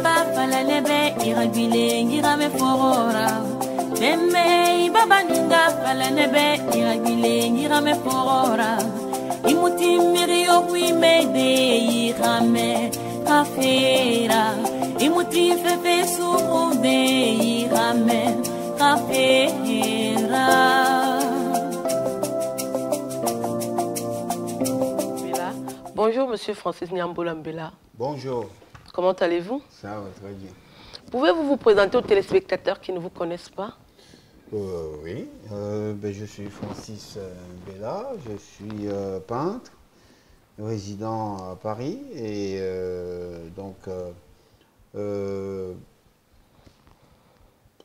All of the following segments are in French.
ba falalebe iragile ngirame forora. Deme baba ninga falalebe iragile ngirame forora. Imuti mirio wimede irame kafera. Imuti fefe surude irame kafera. Bonjour, Monsieur Francis Nyambola Mbela. Bonjour. Comment allez-vous? Ça va très bien. Pouvez-vous vous présenter aux téléspectateurs qui ne vous connaissent pas? Oui, je suis Francis Mbela, je suis peintre, résident à Paris et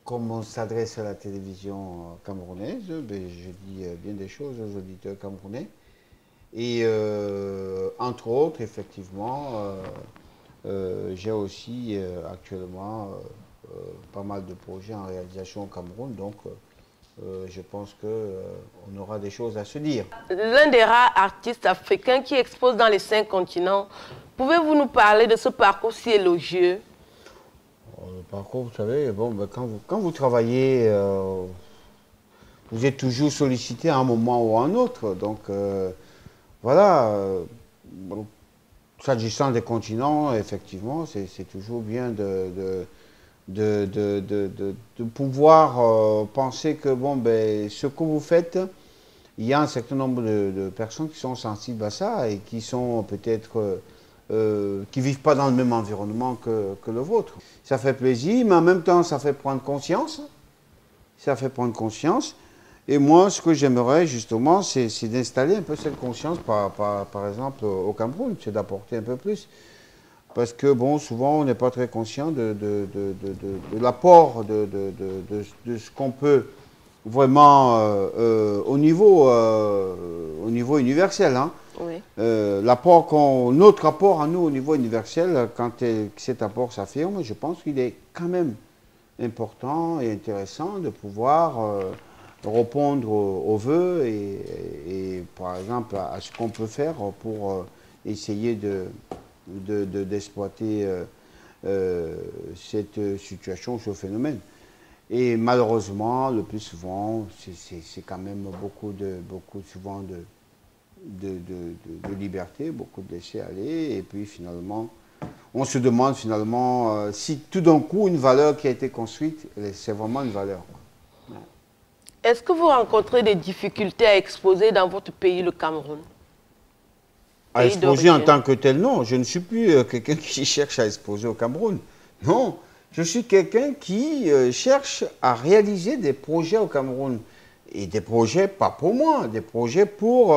comme on s'adresse à la télévision camerounaise, je dis bien des choses aux auditeurs camerounais. Et entre autres, effectivement, j'ai aussi actuellement pas mal de projets en réalisation au Cameroun, donc je pense qu'on aura des choses à se dire. L'un des rares artistes africains qui expose dans les 5 continents, pouvez-vous nous parler de ce parcours si élogieux? Le parcours, vous savez, bon, quand vous travaillez, vous êtes toujours sollicité à un moment ou à un autre, donc voilà, s'agissant des continents, effectivement, c'est toujours bien de pouvoir penser que bon, ce que vous faites, il y a un certain nombre de personnes qui sont sensibles à ça et qui sont peut-être, qui ne vivent pas dans le même environnement que le vôtre. Ça fait plaisir, mais en même temps, ça fait prendre conscience. Ça fait prendre conscience. Et moi, ce que j'aimerais justement, c'est d'installer un peu cette conscience, par exemple, au Cameroun, c'est d'apporter un peu plus. Parce que, bon, souvent, on n'est pas très conscient de l'apport de ce qu'on peut vraiment, au niveau universel, hein. Oui. Notre apport à nous au niveau universel, quand cet apport s'affirme, je pense qu'il est quand même important et intéressant de pouvoir répondre aux vœux et par exemple à ce qu'on peut faire pour essayer d'exploiter cette situation, ce phénomène. Et malheureusement, le plus souvent, c'est quand même beaucoup souvent de liberté, beaucoup de laisser aller, et puis finalement, on se demande finalement si tout d'un coup une valeur qui a été construite, c'est vraiment une valeur. Est-ce que vous rencontrez des difficultés à exposer dans votre pays, le Cameroun? À exposer en tant que tel, non. Je ne suis plus quelqu'un qui cherche à exposer au Cameroun. Non, je suis quelqu'un qui cherche à réaliser des projets au Cameroun. Et des projets, pas pour moi, des projets pour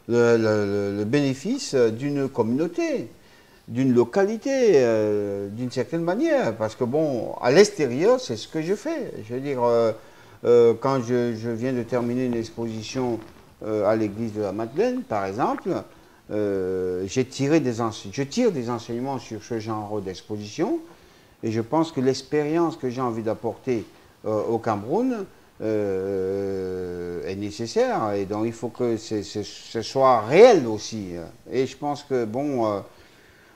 le bénéfice d'une communauté, d'une localité, d'une certaine manière. Parce que bon, à l'extérieur, c'est ce que je fais. Je veux dire, quand je viens de terminer une exposition à l'église de la Madeleine, par exemple, je tire des enseignements sur ce genre d'exposition et je pense que l'expérience que j'ai envie d'apporter au Cameroun est nécessaire et donc il faut que ce soit réel aussi. Et je pense que, bon,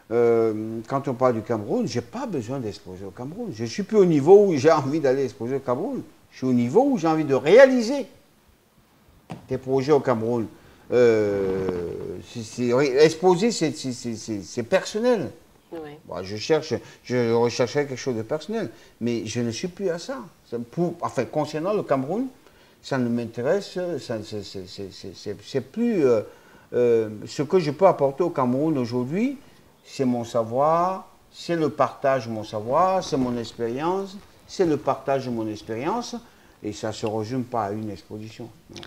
quand on parle du Cameroun, je n'ai pas besoin d'exposer au Cameroun. Je ne suis plus au niveau où j'ai envie d'aller exposer au Cameroun. Je suis au niveau où j'ai envie de réaliser des projets au Cameroun. Exposer, c'est personnel. Oui. Bon, je rechercherais quelque chose de personnel, mais je ne suis plus à ça. Enfin, concernant le Cameroun, ça ne m'intéresse, c'est plus... ce que je peux apporter au Cameroun aujourd'hui, c'est mon savoir, c'est le partage de mon savoir, c'est mon expérience, c'est le partage de mon expérience, et ça ne se résume pas à une exposition. Non.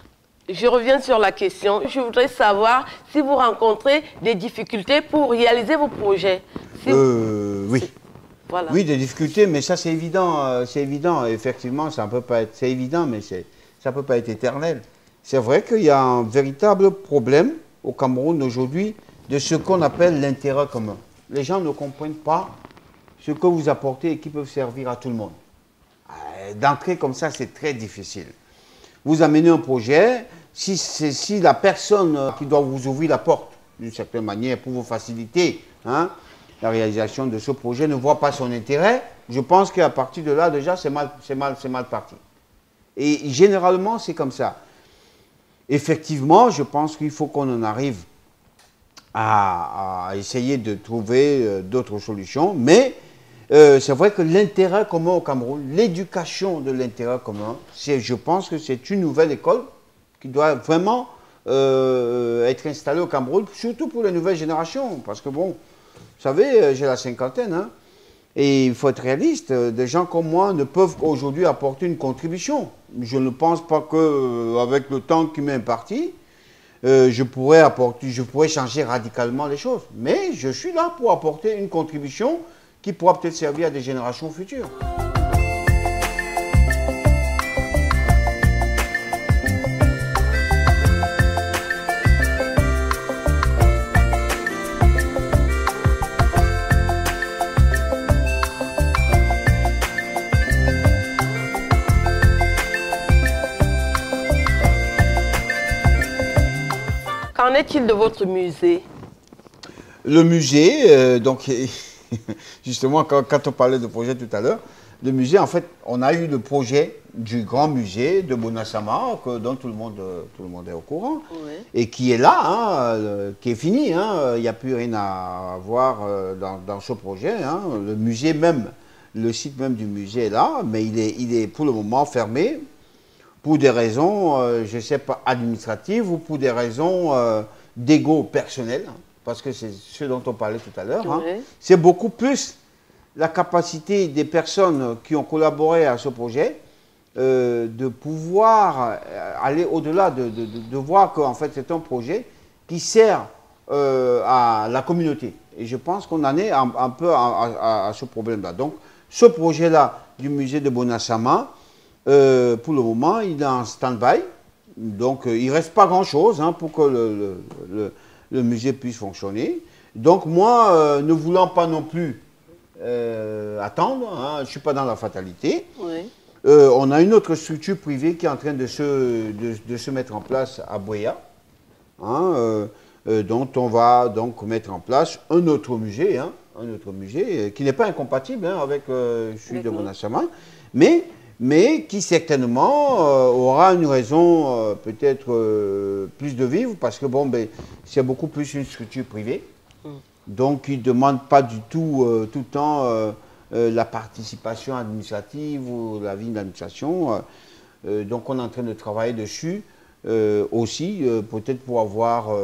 Je reviens sur la question. Je voudrais savoir si vous rencontrez des difficultés pour réaliser vos projets. Oui. Voilà. Oui, des difficultés, mais ça c'est évident. C'est évident, effectivement, ça peut pas être... C'est évident, mais ça ne peut pas être éternel. C'est vrai qu'il y a un véritable problème au Cameroun aujourd'hui de ce qu'on appelle l'intérêt commun. Les gens ne comprennent pas ce que vous apportez et qui peut servir à tout le monde. D'entrer comme ça, c'est très difficile. Vous amenez un projet, si la personne qui doit vous ouvrir la porte, d'une certaine manière, pour vous faciliter, hein, la réalisation de ce projet, ne voit pas son intérêt, je pense qu'à partir de là, déjà, c'est mal parti. Et généralement, c'est comme ça. Effectivement, je pense qu'il faut qu'on en arrive à essayer de trouver d'autres solutions, mais c'est vrai que l'intérêt commun au Cameroun, l'éducation de l'intérêt commun, je pense que c'est une nouvelle école qui doit vraiment être installée au Cameroun, surtout pour les nouvelles générations, parce que bon, vous savez, j'ai la cinquantaine, hein, et il faut être réaliste. Des gens comme moi ne peuvent aujourd'hui apporter une contribution. Je ne pense pas qu'avec le temps qui m'est imparti, je pourrais changer radicalement les choses. Mais je suis là pour apporter une contribution qui pourra peut-être servir à des générations futures. Qu'en est-il de votre musée? Le musée, donc, justement, quand on parlait de projet tout à l'heure, le musée, en fait, on a eu le projet du grand musée de Bonasama, dont tout le monde est au courant, oui. Et qui est là, hein, qui est fini. Hein, il n'y a plus rien à voir dans ce projet. Hein, le musée même, le site même du musée est là, mais il est pour le moment fermé. Pour des raisons, je ne sais pas, administratives ou pour des raisons d'ego personnel, hein, parce que c'est ce dont on parlait tout à l'heure. Hein. Oui. C'est beaucoup plus la capacité des personnes qui ont collaboré à ce projet de pouvoir aller au-delà, de voir qu'en fait c'est un projet qui sert à la communauté. Et je pense qu'on en est un peu à ce problème-là. Donc ce projet-là du musée de Bonasama, pour le moment, il est en stand-by. Donc, il ne reste pas grand-chose hein, pour que le musée puisse fonctionner. Donc, moi, ne voulant pas non plus attendre, hein, je ne suis pas dans la fatalité. Oui. On a une autre structure privée qui est en train de se mettre en place à Boya, hein, dont on va donc mettre en place un autre musée qui n'est pas incompatible hein, avec celui de Bonasama, mais qui certainement aura une raison peut-être plus de vivre, parce que bon, ben, c'est beaucoup plus une structure privée, donc il ne demande pas du tout tout le temps la participation administrative ou la vie d'administration. Donc on est en train de travailler dessus aussi, peut-être pour avoir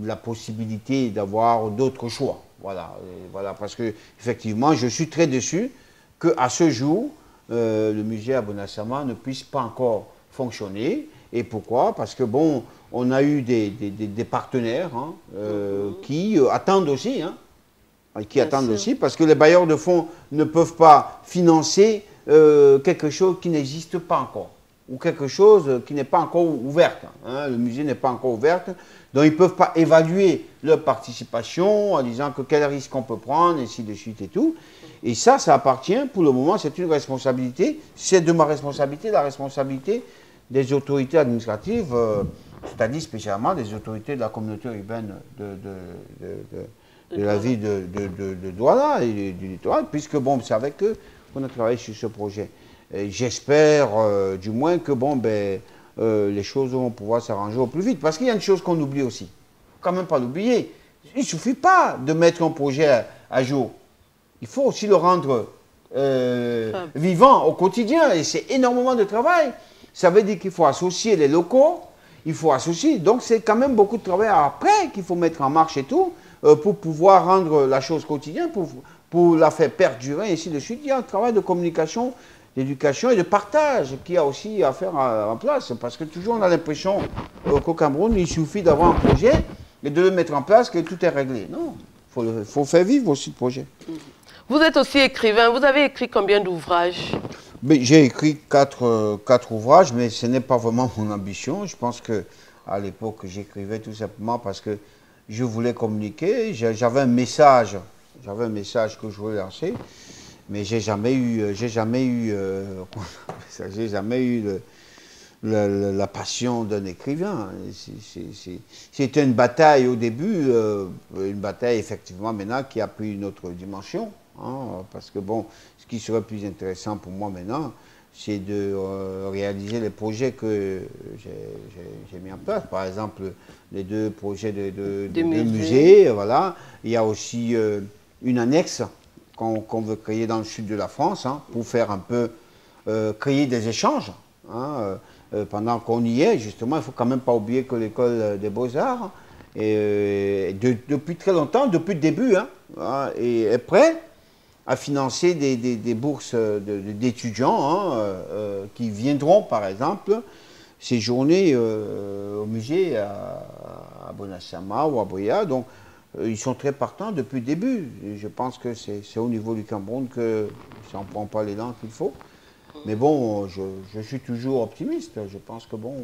la possibilité d'avoir d'autres choix. Voilà, voilà, parce que effectivement, je suis très déçu qu'à ce jour, le musée à Bonasama ne puisse pas encore fonctionner. Et pourquoi? Parce que bon, on a eu des partenaires hein, qui attendent aussi, hein, aussi, parce que les bailleurs de fonds ne peuvent pas financer quelque chose qui n'existe pas encore, ou quelque chose qui n'est pas encore ouverte. Hein, le musée n'est pas encore ouvert, donc ils ne peuvent pas évaluer leur participation en disant que quel risque on peut prendre, et ainsi de suite et tout. Et ça appartient, pour le moment, c'est une responsabilité, c'est de ma responsabilité, la responsabilité des autorités administratives, c'est-à-dire spécialement des autorités de la communauté urbaine de la ville de Douala et du littoral, puisque bon, c'est avec eux qu'on a travaillé sur ce projet. J'espère du moins que bon, ben, les choses vont pouvoir s'arranger au plus vite. Parce qu'il y a une chose qu'on oublie aussi, quand même pas l'oublier, il ne suffit pas de mettre un projet à jour. Il faut aussi le rendre vivant au quotidien, et c'est énormément de travail. Ça veut dire qu'il faut associer les locaux, il faut associer, donc c'est quand même beaucoup de travail après qu'il faut mettre en marche et tout, pour pouvoir rendre la chose quotidienne, pour la faire perdurer, et ainsi de suite. Il y a un travail de communication, d'éducation et de partage qu'il y a aussi à faire en place, parce que toujours on a l'impression qu'au Cameroun, il suffit d'avoir un projet et de le mettre en place, que tout est réglé. Non, il faut faire vivre aussi le projet. Vous êtes aussi écrivain. Vous avez écrit combien d'ouvrages? J'ai écrit 4 ouvrages, mais ce n'est pas vraiment mon ambition. Je pense qu'à l'époque, j'écrivais tout simplement parce que je voulais communiquer. J'avais un message que je voulais lancer, mais j'ai jamais eu la passion d'un écrivain. C'était une bataille au début, une bataille effectivement maintenant qui a pris une autre dimension. Hein, parce que bon, ce qui serait plus intéressant pour moi maintenant, c'est de réaliser les projets que j'ai mis en place. Par exemple, les 2 projets de musées. Voilà. Il y a aussi une annexe qu'on veut créer dans le sud de la France, hein, pour faire un peu, créer des échanges. Hein, pendant qu'on y est, justement, il ne faut quand même pas oublier que l'école des Beaux-Arts, depuis très longtemps, depuis le début, hein, est prête à financer des bourses d'étudiants, hein, qui viendront, par exemple, séjourner au musée à Bonasama ou à Boya. Donc, ils sont très partants depuis le début. Et je pense que c'est au niveau du Cameroun que ça n'en prend pas l'élan qu'il faut. Mais bon, je suis toujours optimiste. Je pense que bon,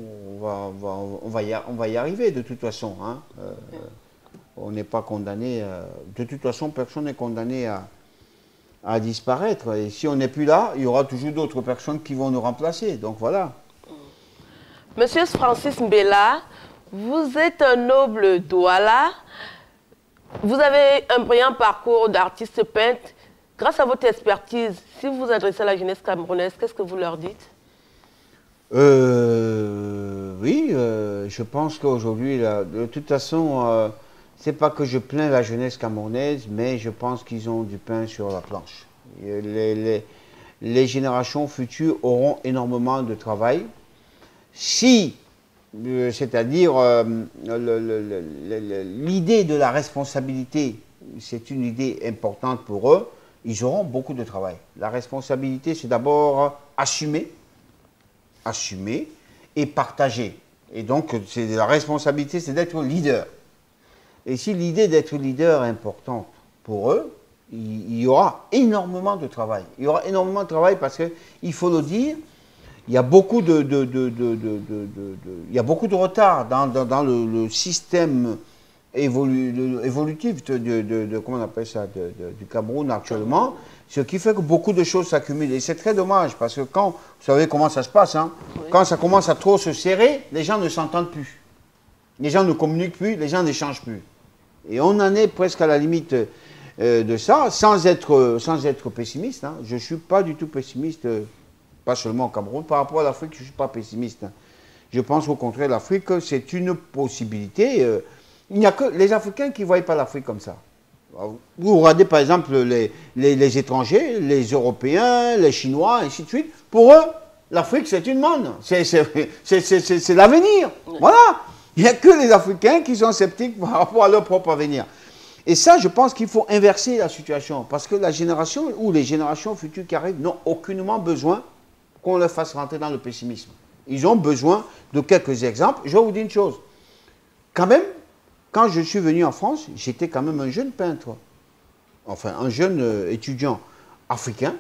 on va y arriver de toute façon. Hein. On n'est pas condamné. De toute façon, personne n'est condamné à disparaître. Et si on n'est plus là, il y aura toujours d'autres personnes qui vont nous remplacer. Donc voilà. Monsieur Francis Mbela, vous êtes un noble Douala. Vous avez un brillant parcours d'artiste peintre. Grâce à votre expertise, si vous vous adressez à la jeunesse camerounaise, qu'est-ce que vous leur dites? Oui, je pense qu'aujourd'hui, de toute façon, c'est pas que je plains la jeunesse camerounaise, mais je pense qu'ils ont du pain sur la planche. Les générations futures auront énormément de travail. Si, c'est-à-dire l'idée de la responsabilité, c'est une idée importante pour eux, ils auront beaucoup de travail. La responsabilité, c'est d'abord assumer et partager. Et donc, la responsabilité, c'est d'être leader. Et si l'idée d'être leader est importante pour eux, il y aura énormément de travail. Il y aura énormément de travail parce qu'il faut le dire, il y a beaucoup de retard dans le système évolutif comment on appelle ça, du Cameroun actuellement, ce qui fait que beaucoup de choses s'accumulent. Et c'est très dommage, parce que quand, vous savez comment ça se passe, hein, oui. Quand ça commence à trop se serrer, les gens ne s'entendent plus. Les gens ne communiquent plus, les gens n'échangent plus. Et on en est presque à la limite de ça, sans être pessimiste. Hein. Je ne suis pas du tout pessimiste, pas seulement au Cameroun. Par rapport à l'Afrique, je ne suis pas pessimiste. Hein. Je pense au contraire, l'Afrique, c'est une possibilité. Il n'y a que les Africains qui ne voient pas l'Afrique comme ça. Vous regardez par exemple les étrangers, les Européens, les Chinois, et ainsi de suite. Pour eux, l'Afrique, c'est une manne. C'est l'avenir. Voilà. Il n'y a que les Africains qui sont sceptiques par rapport à leur propre avenir. Et ça, je pense qu'il faut inverser la situation. Parce que la génération ou les générations futures qui arrivent n'ont aucunement besoin qu'on leur fasse rentrer dans le pessimisme. Ils ont besoin de quelques exemples. Je vais vous dire une chose. Quand même, quand je suis venu en France, j'étais quand même un jeune peintre. Enfin, un jeune étudiant africain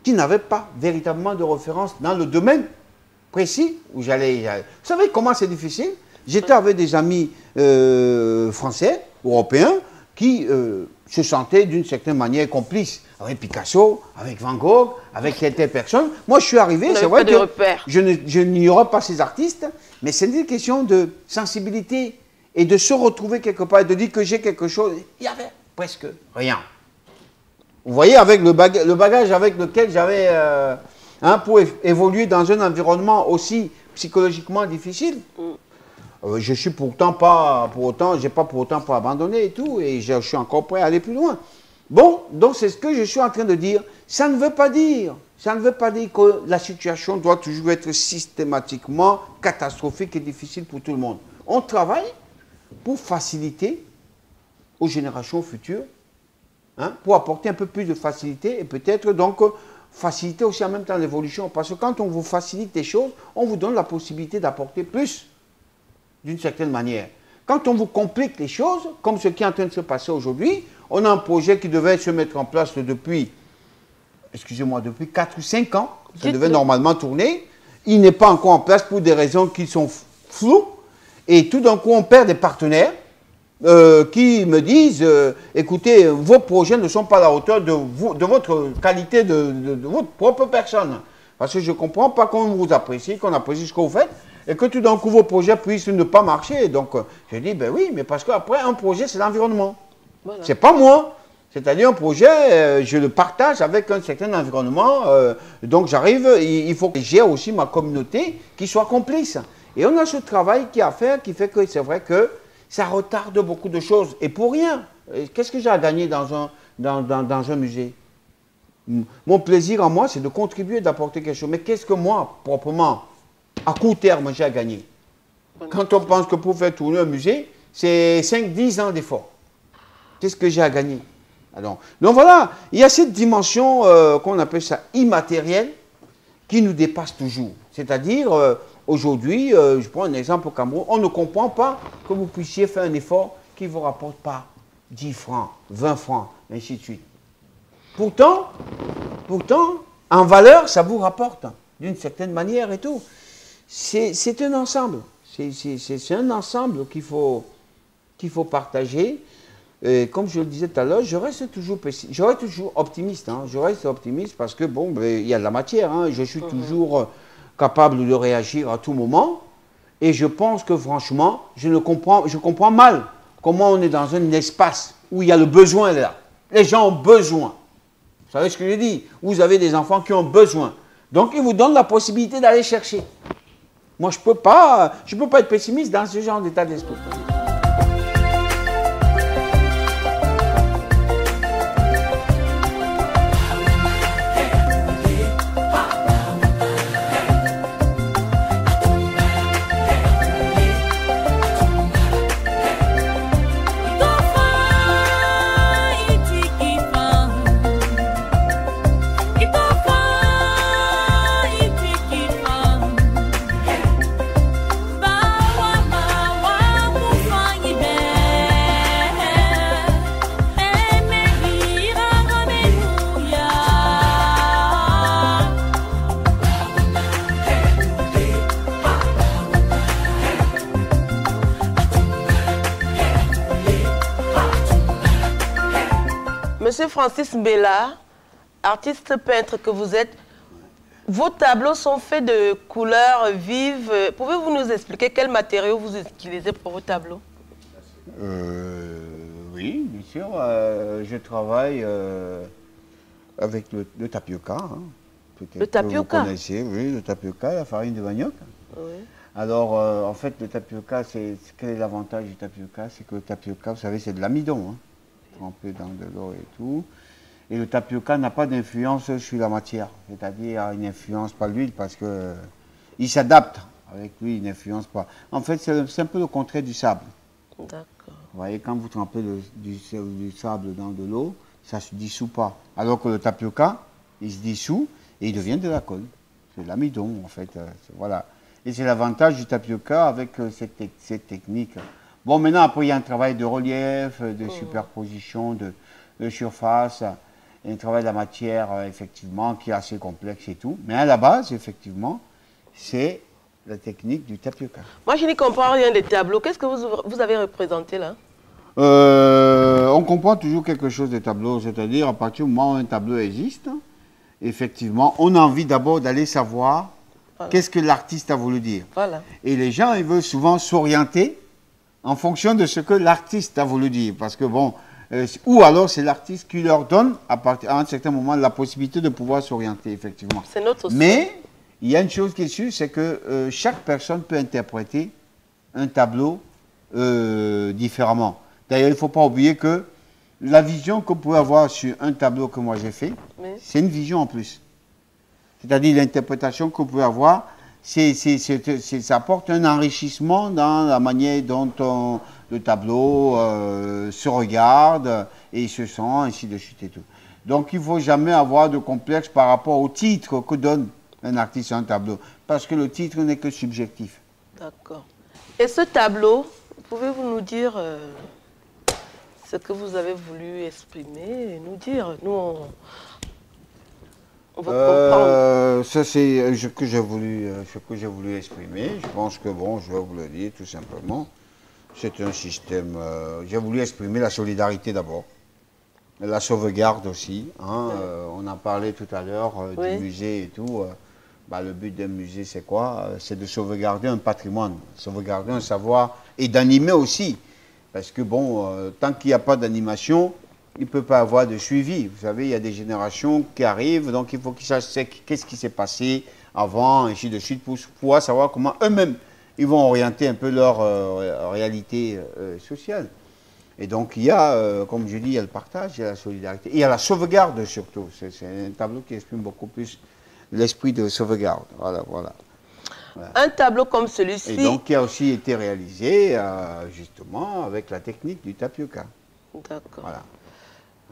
qui n'avait pas véritablement de référence dans le domaine précis où j'allais. Vous savez comment c'est difficile? J'étais avec des amis français, européens, qui se sentaient d'une certaine manière complices. Avec Picasso, avec Van Gogh, avec quelques personnes. Moi, je suis arrivé, c'est vrai que je n'ignorais pas ces artistes, mais c'est une question de sensibilité et de se retrouver quelque part et de dire que j'ai quelque chose. Il y avait presque rien. Vous voyez, avec le bagage avec lequel j'avais pour évoluer dans un environnement aussi psychologiquement difficile. Je suis pourtant pas pour autant, j'ai pas pour autant pas abandonné et tout, et je suis encore prêt à aller plus loin. Bon, donc c'est ce que je suis en train de dire. Ça ne veut pas dire que la situation doit toujours être systématiquement catastrophique et difficile pour tout le monde. On travaille pour faciliter aux générations futures, pour apporter un peu plus de facilité et peut-être donc faciliter aussi en même temps l'évolution. Parce que quand on vous facilite les choses, on vous donne la possibilité d'apporter plus d'une certaine manière. Quand on vous complique les choses, comme ce qui est en train de se passer aujourd'hui, on a un projet qui devait se mettre en place depuis 4 ou 5 ans. Ça devait normalement tourner. Il n'est pas encore en place pour des raisons qui sont floues. Et tout d'un coup, on perd des partenaires qui me disent écoutez, vos projets ne sont pas à la hauteur de votre qualité, de votre propre personne. Parce que je ne comprends pas qu'on vous apprécie, qu'on apprécie ce que vous faites, et que tout d'un coup, vos projets puissent ne pas marcher. Donc, je dis, ben oui, mais parce qu'après, un projet, c'est l'environnement. Voilà. C'est pas moi. C'est-à-dire, un projet, je le partage avec un certain environnement. Donc, j'arrive, il faut que j'ai aussi ma communauté qui soit complice. Et on a ce travail qui a à faire, qui fait que c'est vrai que ça retarde beaucoup de choses. Et pour rien. Qu'est-ce que j'ai à gagner dans un musée? Mon plaisir à moi, c'est de contribuer, d'apporter quelque chose. Mais qu'est-ce que moi, proprement, à court terme, j'ai à gagner? Quand on pense que pour faire tourner un musée, c'est 5-10 ans d'effort. Qu'est-ce que j'ai à gagner? Alors, donc voilà, il y a cette dimension qu'on appelle ça immatérielle qui nous dépasse toujours. C'est-à-dire, aujourd'hui, je prends un exemple au Cameroun, on ne comprend pas que vous puissiez faire un effort qui ne vous rapporte pas 10 francs, 20 francs, ainsi de suite. Pourtant, en valeur, ça vous rapporte d'une certaine manière et tout. C'est un ensemble. C'est un ensemble qu'il faut partager. Et comme je le disais tout à l'heure, je reste toujours optimiste. Hein. Je reste optimiste parce que, bon, il y a de la matière. Hein. Je suis toujours capable de réagir à tout moment. Et je pense que, franchement, je comprends mal comment on est dans un espace où il y a le besoin là. Les gens ont besoin. Vous savez ce que je dis? Vous avez des enfants qui ont besoin. Donc, ils vous donnent la possibilité d'aller chercher. Moi, je ne peux pas être pessimiste dans ce genre d'état d'esprit. Monsieur Francis Mbela, artiste peintre que vous êtes, vos tableaux sont faits de couleurs vives. Pouvez-vous nous expliquer quels matériaux vous utilisez pour vos tableaux? Oui, bien sûr. Je travaille avec le tapioca. Hein. Le tapioca? Vous connaissez, oui, le tapioca, la farine de manioc. Oui. Alors, en fait, le tapioca, quel est l'avantage du tapioca? C'est que le tapioca, vous savez, c'est de l'amidon. Hein. Trempé dans de l'eau et tout. Et le tapioca n'a pas d'influence sur la matière, c'est-à-dire il n'influence pas l'huile parce que il s'adapte. Avec lui, il n'influence pas. En fait, c'est un peu le contraire du sable. D'accord. Vous voyez, quand vous trempez du sable dans de l'eau, ça ne se dissout pas. Alors que le tapioca, il se dissout et il devient de la colle. C'est l'amidon, en fait. Voilà. Et c'est l'avantage du tapioca avec cette technique. Bon, maintenant, après, il y a un travail de relief, de superposition, de surface, et un travail de la matière, effectivement, qui est assez complexe et tout. Mais à la base, effectivement, c'est la technique du tapioca. Moi, je n'y comprends rien des tableaux. Qu'est-ce que vous avez représenté là? On comprend toujours quelque chose des tableaux, c'est-à-dire à partir du moment où un tableau existe, effectivement, on a envie d'abord d'aller savoir qu'est-ce que l'artiste a voulu dire. Voilà. Et les gens, ils veulent souvent s'orienter en fonction de ce que l'artiste a voulu dire. Parce que bon, ou alors c'est l'artiste qui leur donne, à un certain moment, la possibilité de pouvoir s'orienter, effectivement. C'est notre Mais il y a une chose qui est sûre, c'est que chaque personne peut interpréter un tableau différemment. D'ailleurs, il ne faut pas oublier que la vision que vous pouvez avoir sur un tableau que moi j'ai fait, c'est une vision en plus. C'est-à-dire l'interprétation que vous pouvez avoir, ça apporte un enrichissement dans la manière dont le tableau se regarde et se sent, ainsi de suite et tout. Donc il ne faut jamais avoir de complexe par rapport au titre que donne un artiste à un tableau, parce que le titre n'est que subjectif. D'accord. Et ce tableau, pouvez-vous nous dire ce que vous avez voulu exprimer et nous dire? Nous, on va comprendre. Ça, c'est ce que j'ai voulu exprimer. Je pense que, bon, je vais vous le dire tout simplement. C'est un système... j'ai voulu exprimer la solidarité d'abord. La sauvegarde aussi. Hein, on en parlait tout à l'heure du musée et tout. Bah, le but d'un musée, c'est quoi? C'est de sauvegarder un patrimoine, sauvegarder un savoir et d'animer aussi. Parce que, bon, tant qu'il n'y a pas d'animation, il ne peut pas avoir de suivi. Vous savez, il y a des générations qui arrivent, donc il faut qu'ils sachent qu'est-ce qui s'est passé avant, ainsi de suite, pour pouvoir savoir comment eux-mêmes, ils vont orienter un peu leur réalité sociale. Et donc, il y a, comme je dis, il y a le partage, il y a la solidarité, il y a la sauvegarde surtout. C'est un tableau qui exprime beaucoup plus l'esprit de sauvegarde. Voilà, voilà. Voilà. Un tableau comme celui-ci. Et donc, qui a aussi été réalisé, justement, avec la technique du tapioca. D'accord. Voilà.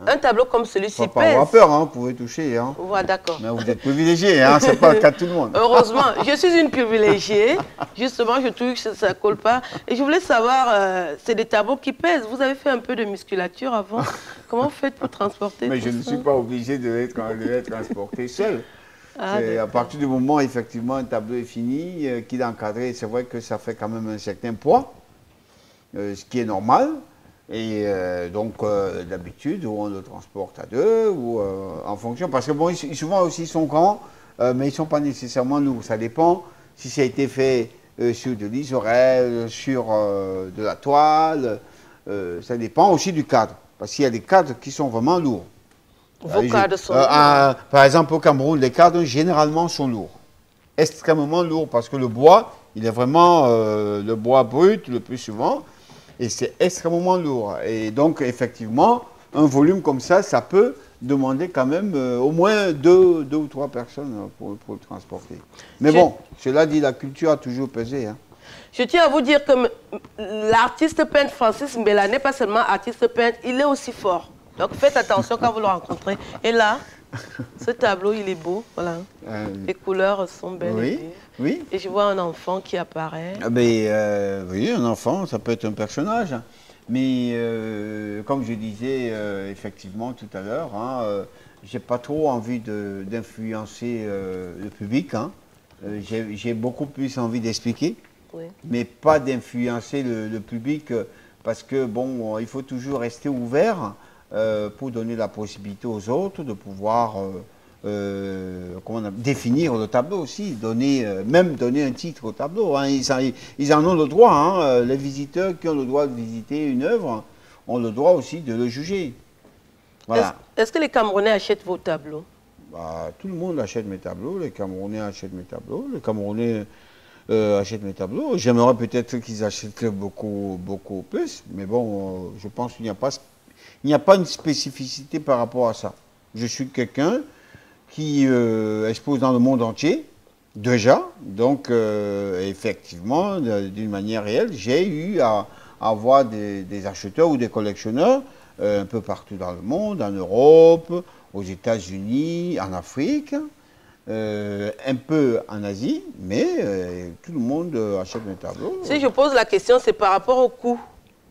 Un tableau comme celui-ci pèse. Faut pas avoir peur, hein, vous pouvez toucher. Hein. Voilà, d'accord. Mais vous êtes privilégié, hein, c'est pas le cas de tout le monde. Heureusement, je suis une privilégiée. Justement, je trouve que ça ne colle pas. Et je voulais savoir, c'est des tableaux qui pèsent. Vous avez fait un peu de musculature avant. Comment vous faites pour transporter Mais tout je ne ça? suis pas obligé de l'être transporté seul. Ah, à partir du moment, effectivement, un tableau est fini, qu'il est encadré, c'est vrai que ça fait quand même un certain poids, ce qui est normal. Et donc, d'habitude, on le transporte à deux, ou en fonction, parce que bon, souvent aussi, ils sont grands, mais ils ne sont pas nécessairement lourds. Ça dépend si ça a été fait sur de l'isorel, sur de la toile, ça dépend aussi du cadre, parce qu'il y a des cadres qui sont vraiment lourds. Vos cadres sont lourds. Par exemple, au Cameroun, les cadres généralement sont lourds, extrêmement lourds, parce que le bois, il est vraiment le bois brut le plus souvent, et c'est extrêmement lourd. Et donc, effectivement, un volume comme ça, ça peut demander quand même au moins deux ou trois personnes pour le transporter. Mais bon, cela dit, la culture a toujours pesé. Hein. Je tiens à vous dire que l'artiste peintre Francis Mbela n'est pas seulement artiste peintre, il est aussi fort. Donc faites attention quand vous le rencontrez. Et là, ce tableau, il est beau. Voilà. Les couleurs sont belles. Oui, oui. Et je vois un enfant qui apparaît. Oui, un enfant, ça peut être un personnage. Mais comme je disais effectivement tout à l'heure, hein, j'ai pas trop envie d'influencer le public. Hein. J'ai beaucoup plus envie d'expliquer, oui, mais pas d'influencer le public parce que bon, il faut toujours rester ouvert. Pour donner la possibilité aux autres de pouvoir définir le tableau aussi, même donner un titre au tableau. Hein. Ils en ont le droit. Hein. Les visiteurs qui ont le droit de visiter une œuvre ont le droit aussi de le juger. Voilà. Est-ce que les Camerounais achètent vos tableaux? Bah, tout le monde achète mes tableaux. Les Camerounais achètent mes tableaux. Les Camerounais achètent mes tableaux. J'aimerais peut-être qu'ils achètent beaucoup, beaucoup plus. Mais bon, je pense qu'il n'y a pas une spécificité par rapport à ça. Je suis quelqu'un qui expose dans le monde entier, déjà. Donc, effectivement, d'une manière réelle, j'ai eu à avoir des acheteurs ou des collectionneurs un peu partout dans le monde, en Europe, aux États-Unis, en Afrique, un peu en Asie, mais tout le monde achète mes tableaux. Si je pose la question, c'est par rapport au coût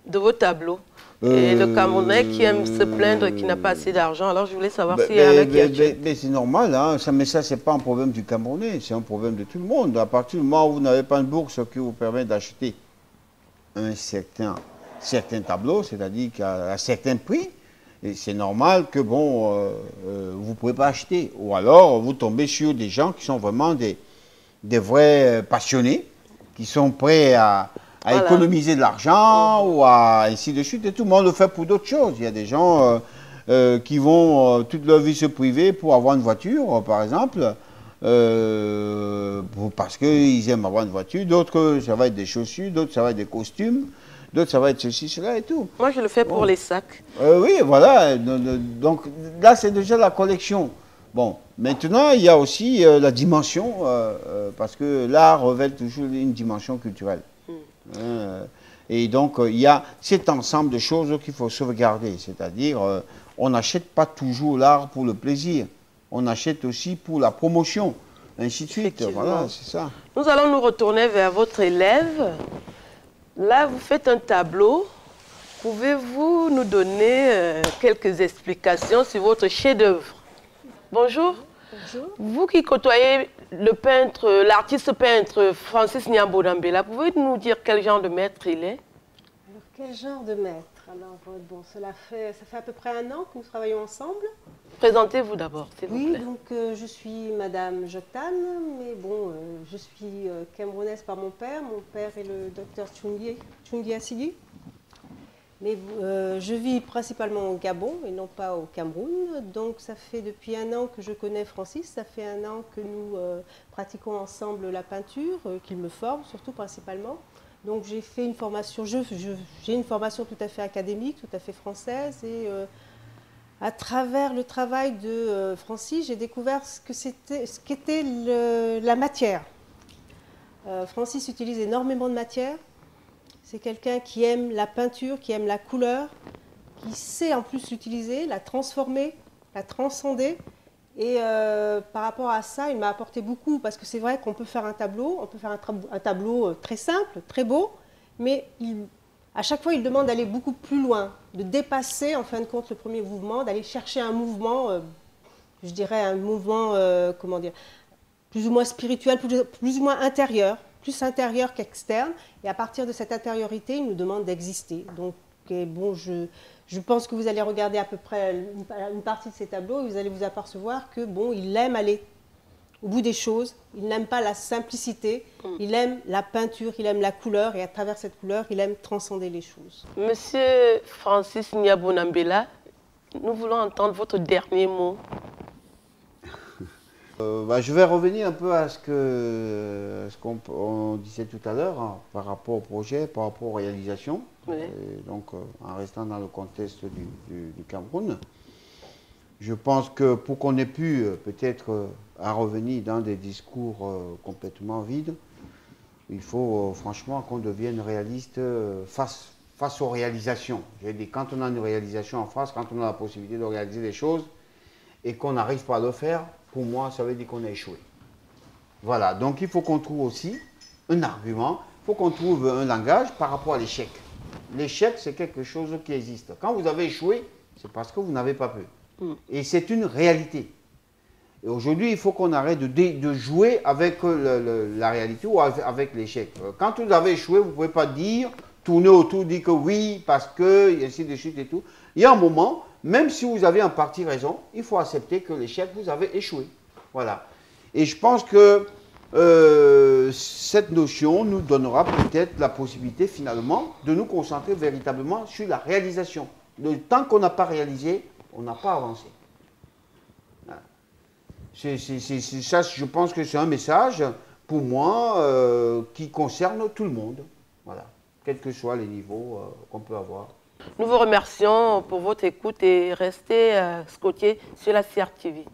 de vos tableaux. Et le Camerounais qui aime se plaindre qu'il n'a pas assez d'argent, alors je voulais savoir s'il y en a qui achètent. Mais c'est normal, hein. Mais ça, c'est pas un problème du Camerounais, c'est un problème de tout le monde. À partir du moment où vous n'avez pas une bourse qui vous permet d'acheter un certain tableau, c'est-à-dire qu'à un certain prix, c'est normal que, bon, vous ne pouvez pas acheter. Ou alors, vous tombez sur des gens qui sont vraiment des vrais passionnés, qui sont prêts à économiser de l'argent ou ainsi de suite. Et tout le monde le fait pour d'autres choses. Il y a des gens qui vont toute leur vie se priver pour avoir une voiture, par exemple, parce qu'ils aiment avoir une voiture. D'autres, ça va être des chaussures, d'autres, ça va être des costumes, d'autres, ça va être ceci, cela et tout. Moi, je le fais pour les sacs. Oui, voilà. Donc là, c'est déjà la collection. Bon, maintenant, il y a aussi la dimension, parce que l'art revêt toujours une dimension culturelle. Et donc, il y a cet ensemble de choses qu'il faut sauvegarder. C'est-à-dire, on n'achète pas toujours l'art pour le plaisir. On achète aussi pour la promotion, ainsi de suite. Voilà, c'est ça. Nous allons nous retourner vers votre élève. Là, vous faites un tableau. Pouvez-vous nous donner quelques explications sur votre chef-d'œuvre? Bonjour. Bonjour. Vous qui côtoyez l'artiste peintre Francis Mbela, pouvez-vous nous dire quel genre de maître il est? Quel genre de maître? Alors, bon, ça fait à peu près 1 an que nous travaillons ensemble. Présentez-vous d'abord, s'il vous plaît. Oui, donc je suis Madame Joktan, mais bon, je suis camerounaise par mon père. Mon père est le docteur Tchoungi Assili. Mais je vis principalement au Gabon et non pas au Cameroun. Donc ça fait depuis 1 an que je connais Francis. Ça fait 1 an que nous pratiquons ensemble la peinture, qu'il me forme surtout principalement. Donc j'ai fait une formation, j'ai une formation tout à fait académique, tout à fait française, et à travers le travail de Francis, j'ai découvert ce qu'était la matière. Francis utilise énormément de matière. C'est quelqu'un qui aime la peinture, qui aime la couleur, qui sait en plus l'utiliser, la transformer, la transcender. Et par rapport à ça, il m'a apporté beaucoup, parce que c'est vrai qu'on peut faire un tableau, on peut faire un tableau très simple, très beau, mais à chaque fois, il demande d'aller beaucoup plus loin, de dépasser en fin de compte le premier mouvement, d'aller chercher un mouvement, je dirais un mouvement, comment dire, plus ou moins spirituel, plus ou moins intérieur, plus intérieur qu'externe. Et à partir de cette intériorité, il nous demande d'exister. Donc, bon, je pense que vous allez regarder à peu près une partie de ces tableaux et vous allez vous apercevoir que, bon, il aime aller au bout des choses, il n'aime pas la simplicité, il aime la peinture, il aime la couleur, et à travers cette couleur, il aime transcender les choses. Monsieur Francis Nyabonambela, nous voulons entendre votre dernier mot. Je vais revenir un peu à ce qu'on disait tout à l'heure, hein, par rapport au projet, par rapport aux réalisations. Oui. Donc, en restant dans le contexte du Cameroun, je pense que pour qu'on ait pu peut-être à revenir dans des discours complètement vides, il faut franchement qu'on devienne réaliste face aux réalisations. Je dis, quand on a une réalisation en face, quand on a la possibilité de réaliser des choses et qu'on n'arrive pas à le faire, pour moi, ça veut dire qu'on a échoué. Voilà, donc il faut qu'on trouve aussi un argument, il faut qu'on trouve un langage par rapport à l'échec. L'échec, c'est quelque chose qui existe. Quand vous avez échoué, c'est parce que vous n'avez pas pu. Et c'est une réalité. Et aujourd'hui, il faut qu'on arrête de jouer avec la réalité ou avec l'échec. Quand vous avez échoué, vous ne pouvez pas tourner autour, dire que oui, parce que, et ainsi de suite et tout. Il y a un moment, même si vous avez en partie raison, il faut accepter que l'échec, vous avez échoué. Voilà. Et je pense que cette notion nous donnera peut-être la possibilité finalement de nous concentrer véritablement sur la réalisation. Tant qu'on n'a pas réalisé, on n'a pas avancé. Voilà. Ça, je pense que c'est un message pour moi qui concerne tout le monde. Voilà. Quels que soient les niveaux qu'on peut avoir. Nous vous remercions pour votre écoute et restez scotchés sur la CRTV.